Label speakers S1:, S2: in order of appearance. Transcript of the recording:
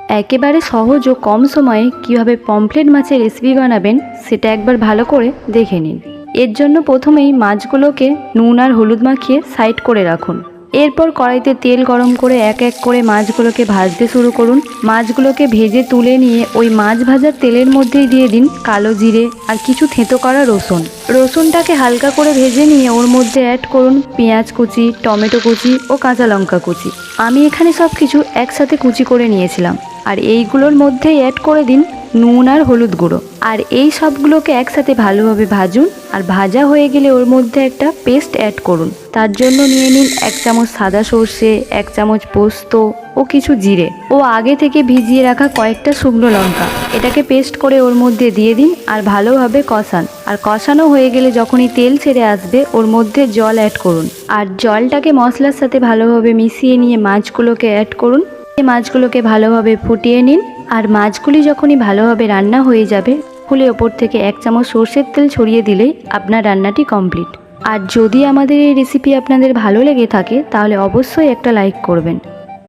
S1: একেবারে সহজ ও কম সময়ে কিভাবে পমফ্রেট মাছের রেসিপি বানাবেন সেটা একবার ভালো করে দেখে নিন। এর জন্য প্রথমেই মাছগুলোকে নুন আর হলুদ মাখিয়ে সাইড করে রাখুন। এরপর কড়াইতে তেল গরম করে এক এক করে মাছগুলোকে ভাজতে শুরু করুন। মাছগুলোকে ভেজে তুলে নিয়ে ওই মাছ ভাজার তেলের মধ্যেই দিয়ে দিন কালো জিরে আর কিছু থেঁতো করা রসুন। রসুনটাকে হালকা করে ভেজে নিয়ে ওর মধ্যে অ্যাড করুন পেঁয়াজ কুচি, টমেটো কুচি ও কাঁচা লঙ্কা কুচি। আমি এখানে সব কিছু একসাথে কুচি করে নিয়েছিলাম। আর এইগুলোর মধ্যেই অ্যাড করে দিন নুন আর হলুদ গুঁড়ো। আর এই সবগুলোকে একসাথে ভালোভাবে ভাজুন। আর ভাজা হয়ে গেলে ওর মধ্যে একটা পেস্ট অ্যাড করুন। তার জন্য নিয়ে নিন 1 চামচ সাদা সর্ষে, 1 চামচ পোস্ত ও কিছু জিরে ও আগে থেকে ভিজিয়ে রাখা কয়েকটা শুকনো লঙ্কা। এটাকে পেস্ট করে ওর মধ্যে দিয়ে দিন আর ভালোভাবে কষান। আর কষানো হয়ে গেলে যখনই তেল ছেড়ে আসবে ওর মধ্যে জল অ্যাড করুন। আর জলটাকে মশলার সাথে ভালোভাবে মিশিয়ে নিয়ে মাছগুলোকে অ্যাড করুন। মাছগুলোকে ভালোভাবে ফুটিয়ে নিন। আর মাছগুলি যখনই ভালোভাবে রান্না হয়ে যাবে ফুলে ওপর থেকে 1 চামচ সর্ষের তেল ছড়িয়ে দিলেই আপনার রান্নাটি কমপ্লিট। আর যদি আমাদের এই রেসিপি আপনাদের ভালো লেগে থাকে তাহলে অবশ্যই একটা লাইক করবেন।